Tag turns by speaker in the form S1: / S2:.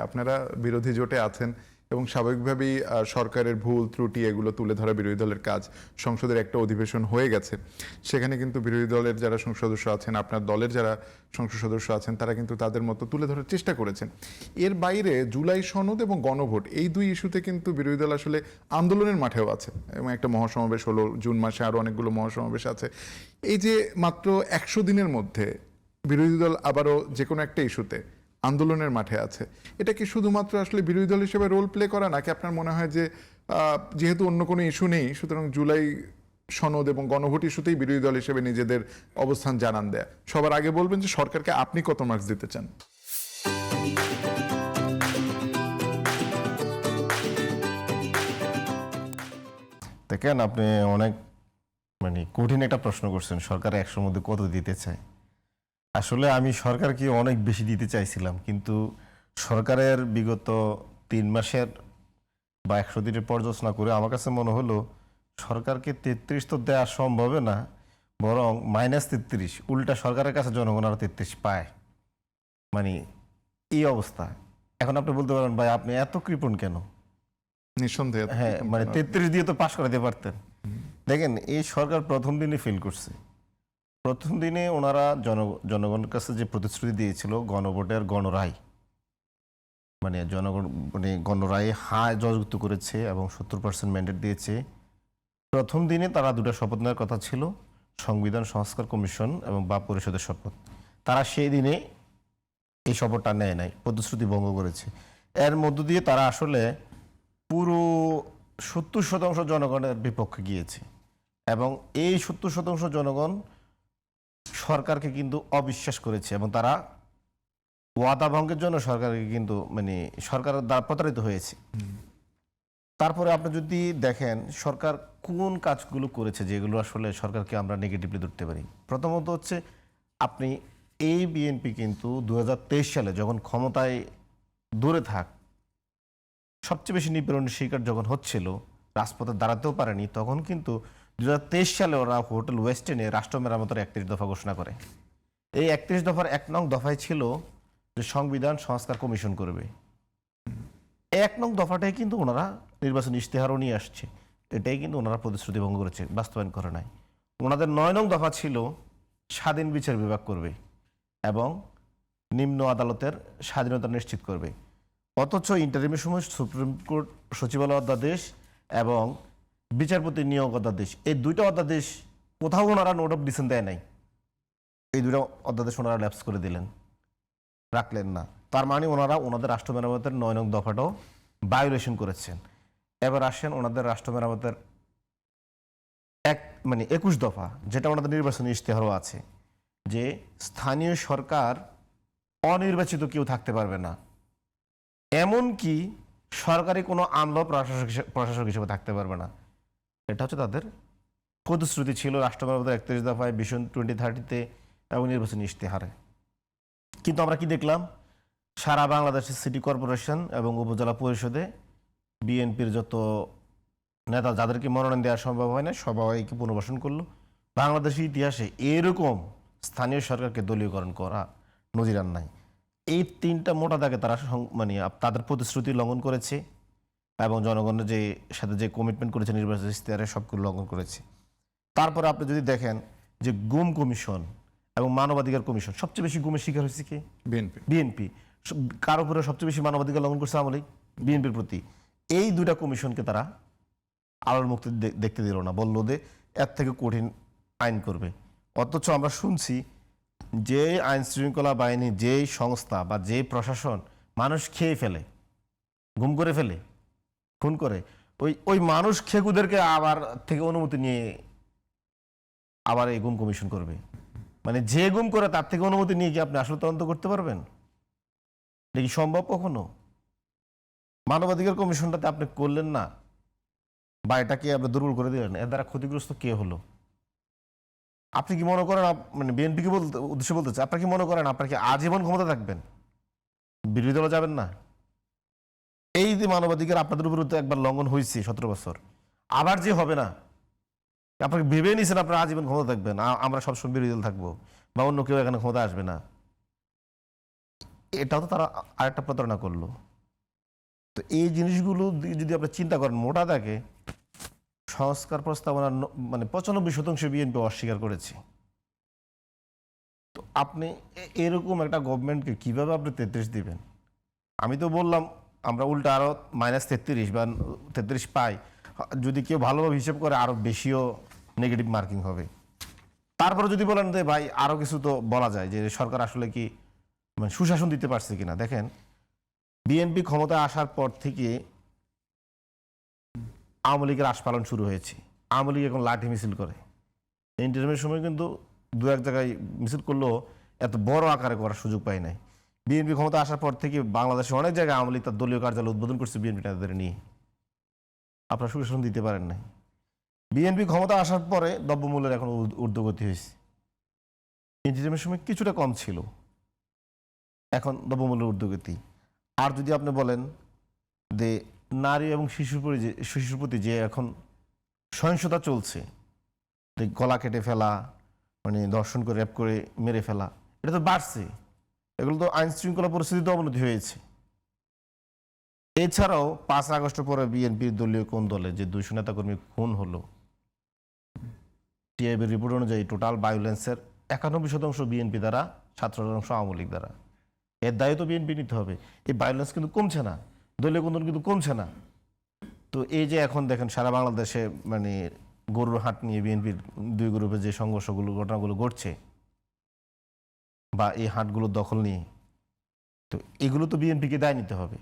S1: আপনারা বিরোধী জোটে আছেন এবং স্বাভাবিকভাবেই সরকারের ভুল ত্রুটি এগুলো তুলে ধরা বিরোধী দলের কাজ। সংসদের একটা অধিবেশন হয়ে গেছে, সেখানে কিন্তু বিরোধী দলের যারা সংসদ সদস্য আছেন, আপনার দলের যারা সংসদ সদস্য আছেন, তারা কিন্তু তাদের মতো তুলে ধরার চেষ্টা করেছেন। এর বাইরে জুলাই সনদ এবং গণভোট, এই দুই ইস্যুতে কিন্তু বিরোধী দল আসলে আন্দোলনের মাঠেও আছে এবং একটা মহাসমাবেশ হলো জুন মাসে, আরও অনেকগুলো মহাসমাবেশ আছে। এই যে মাত্র 100 দিনের মধ্যে বিরোধী দল আবারও যে কোনো একটা ইস্যুতে আন্দোলনের মাঠে আছে, এটা কি শুধুমাত্র আসলে বিরোধী দল হিসেবে রোল প্লে করা, নাকি আপনার মনে হয় যে যেহেতু অন্য কোনো ইস্যু নেই, সুতরাং জুলাই সনদ এবং গণভোট ইস্যুতেই বিরোধী দল হিসেবে নিজেদের অবস্থান জানান দেয়া? সবার আগে বলবেন যে সরকারকে আপনি কত মার্কস দিতে চান?
S2: দেখেন, আপনি অনেক কঠিন একটা প্রশ্ন করছেন, সরকার 100-র মধ্যে কত দিতে চায়। আসলে আমি সরকারকে অনেক বেশি দিতে চাইছিলাম, কিন্তু সরকারের বিগত 3 মাসের বা 100 দিনের পর্যালোচনা করে আমার কাছে মনে হলো সরকারকে 33 তো দেওয়া সম্ভব না, বরং -33, উল্টা সরকারের কাছে জনগণ আরো 33 পায়। এই অবস্থা। এখন আপনি বলতে পারেন, ভাই আপনি এত কৃপণ কেন?
S1: নিঃসন্দেহে
S2: হ্যাঁ, 33 দিয়ে তো পাশ করাতে পারতেন। দেখেন, এই সরকার প্রথম দিনে ফেল করছে। প্রথম দিনে ওনারা জনগণের কাছে যে প্রতিশ্রুতি দিয়েছিল গণভোটের গণরায়, জনগণ গণরায়ে জয়যুক্ত করেছে এবং 70% ম্যান্ডেট দিয়েছে। প্রথম দিনে তারা দুটো শপথ নেওয়ার কথা ছিল, সংবিধান সংস্কার কমিশন এবং বা পরিষদের শপথ। তারা সেই দিনে এই শপথটা নেয় নাই, প্রতিশ্রুতি ভঙ্গ করেছে। এর মধ্য দিয়ে তারা আসলে পুরো 70% জনগণের বিপক্ষে গিয়েছে এবং এই 70% জনগণ সরকারকে কিন্তু অবিশ্বাস করেছে এবং তারা ওয়াদা ভঙ্গের জন্য সরকারকে কিন্তু সরকারের দ্বারা প্রতারিত হয়েছে। তারপরে আপনি যদি দেখেন সরকার কোন কাজগুলো করেছে যেগুলো আসলে সরকারকে আমরা নেগেটিভলি ধরতে পারি। প্রথমত হচ্ছে, আপনি এই বিএনপি কিন্তু 2023 সালে যখন ক্ষমতায় দূরে থাক, সবচেয়ে বেশি নিপীড়নের শিকার যখন হচ্ছিল, রাজপথে দাঁড়াতেও পারেনি, তখন কিন্তু 2023 সালে ওরা হোটেল ওয়েস্টেনে রাষ্ট্র মেরামতের 31 দফা ঘোষণা করে। এই 31 দফার 1 নং দফায় ছিল যে সংবিধান সংস্কার কমিশন করবে। 1 নং দফাটাই কিন্তু ওনারা নির্বাচন ইশতেহারও নিয়ে আসছে, এটাই কিন্তু ওনারা প্রতিশ্রুতি ভঙ্গ করেছে, বাস্তবায়ন করে নাই। ওনাদের 9 নং দফা ছিল স্বাধীন বিচার বিভাগ করবে এবং নিম্ন আদালতের স্বাধীনতা নিশ্চিত করবে। অথচ ইন্টারিমের সময় সুপ্রিম কোর্ট সচিবালয় অধ্যাদেশ এবং বিচারপতি নিয়োগ অধ্যাদেশ, এই দুইটা অধ্যাদেশ কোথাও ওনারা নোট অফ ডিসেন্ট দেয় নাই। এই দুইটা অধ্যাদেশ ওনারা ল্যাপস করে দিলেন, রাখলেন না। তার মানে ওনারা ওনাদের রাষ্ট্র মেরামতের 9 নং দফাটাও ভায়োলেশন করেছেন। এবার আসেন ওনাদের রাষ্ট্র মেরামতের 21 দফা, যেটা ওনাদের নির্বাচনী ইশতেহারও আছে, যে স্থানীয় সরকার অনির্বাচিত কেউ থাকতে পারবে না, এমনকি সরকারি কোনো আমলা প্রশাসক হিসেবে থাকতে পারবে না। এটা হচ্ছে তাদের প্রতিশ্রুতি ছিল রাষ্ট্র মেরামতের 31 দফায়, ভিশন 2030-তে এবং নির্বাচনী ইশতেহারে। কিন্তু আমরা কি দেখলাম? সারা বাংলাদেশের সিটি কর্পোরেশন এবং উপজেলা পরিষদে বিএনপির যত নেতা, যাদেরকে মনোনয়ন দেওয়া সম্ভব হয় না, সবাইকে পুনর্বাসন করলো। বাংলাদেশের ইতিহাসে এরকম স্থানীয় সরকারকে দলীয়করণ করা নজির আর নাই। এই 3টা মোটা দাগে তারা তাদের প্রতিশ্রুতি লঙ্ঘন করেছে এবং জনগণের সাথে যে কমিটমেন্ট করেছে নির্বাচনী ইশতেহারে, সবগুলো লঙ্ঘন করেছে। তারপরে আপনি যদি দেখেন যে গুম কমিশন এবং মানবাধিকার কমিশন, সবচেয়ে বেশি গুমের শিকার হয়েছে কি? বিএনপি। কার উপরে সবচেয়ে বেশি মানবাধিকার লঙ্ঘন করছে? আওয়ামী লীগ। বিএনপির প্রতি এই দুইটা কমিশনকে তারা আলোর মুক্তি দেখতে দিল না, বললো যে এর থেকে কঠিন আইন করবে। অথচ আমরা শুনছি যে আইন শৃঙ্খলা বাহিনী, যেই সংস্থা বা যে প্রশাসন মানুষ খেয়ে ফেলে, গুম করে ফেলে, খুন করে, ওই মানুষ খেকুদেরকে আবার থেকে অনুমতি নিয়ে আবার এই গুম কমিশন করবে। যে গুম করে তার থেকে অনুমতি নিয়ে কি আপনি আসলে তদন্ত করতে পারবেন? এটা কি সম্ভব কখনো? মানবাধিকার কমিশনটাতে আপনি করলেন না, বা এটাকে আপনি দুর্বল করে দিলেন, এর দ্বারা ক্ষতিগ্রস্ত কে হলো? আপনি কি মনে করেন, বিএনপিকে উদ্দেশ্যে বলতে চাই, আপনার কি মনে করেন আপনার কি আজীবন ক্ষমতা থাকবেন, বিরোধী দলে যাবেন না? এই যে মানবাধিকার আপনাদের উপর একবার লঙ্ঘন হয়েছে 17 বছর, আবার যে হবে না, আপনাকে ভেবে নিয়েছেন আপনারা আজীবন ক্ষমতা থাকবেন, আমরা সবসময় বিরোধী দল থাকবো বা অন্য কেউ এখানে ক্ষমতা আসবে না। এটাও তো তারা আরেকটা প্রতারণা করলো। তো এই জিনিসগুলো যদি আপনি চিন্তা করেন মোটা দাগে সংস্কার প্রস্তাবনা মানে 95% বিএনপি অস্বীকার করেছে। তো আপনি এরকম একটা গভর্নমেন্টকে কিভাবে আপনি 33 দিবেন? আমি তো বললাম আমরা উল্টা আরো -33 বা 33 পাই, যদি কেউ ভালোভাবে হিসেব করে আরো বেশিও নেগেটিভ মার্কিং হবে। তারপরে যদি বলেন যে ভাই আরো কিছু তো বলা যায় যে সরকার আসলে কি মানে সুশাসন দিতে পারছে কিনা। দেখেন বিএনপি ক্ষমতায় আসার পর থেকে আওয়ামী লীগের আস্ফালন শুরু হয়েছে। আওয়ামী লীগ এখন লাঠি মিছিল করে। ইন্টারভিউর সময় কিন্তু দু এক জায়গায় মিছিল করলেও এত বড় আকারে করার সুযোগ পায় নাই। বিএনপি ক্ষমতা আসার পর থেকে বাংলাদেশে অনেক জায়গায় আওয়ামী লীগ তার দলীয় কার্যালয় উদ্বোধন করছে বিএনপি নেতাদের নিয়ে। আপনারা সুশাসন দিতে পারেন নাই। বিএনপি ক্ষমতা আসার পরে দ্রব্যমূল্যের এখন ঊর্ধ্বগতি হয়েছে। ইন্টারভিউর সময় কিছুটা কম ছিল, এখন দ্রব্যমূল্যের ঊর্ধ্বগতি। আর যদি আপনি বলেন যে নারী এবং শিশুর প্রতি যে এখন সহিংসতা চলছে, যে গলা কেটে ফেলা, মানে ধর্ষণ করে রেপ করে মেরে ফেলা, এটা তো বাড়ছে। এগুলো তো আইন শৃঙ্খলা পরিস্থিতিতে অবনতি হয়েছে। এছাড়াও 5 আগস্টের পরে বিএনপির দলীয় কোন দলে যে 200 নেতাকর্মী খুন হলো, টিআইবির রিপোর্ট অনুযায়ী টোটাল ভায়োলেন্সের 91% বিএনপি দ্বারা, 17% আওয়ামী লীগ দ্বারা। এর দায়িত্ব বিএনপি নিতে হবে। এই ভায়োলেন্স কিন্তু কমছে না, দলীয় কোন্দল কিন্তু কমছে না। তো এই যে এখন দেখেন সারা বাংলাদেশে মানে গরুর হাট নিয়ে বিএনপির দুই গ্রুপে যে সংঘর্ষগুলো ঘটনাগুলো ঘটছে বা এই হাটগুলোর দখল নিয়ে, তো এগুলো তো বিএনপিকে দায় নিতে হবে।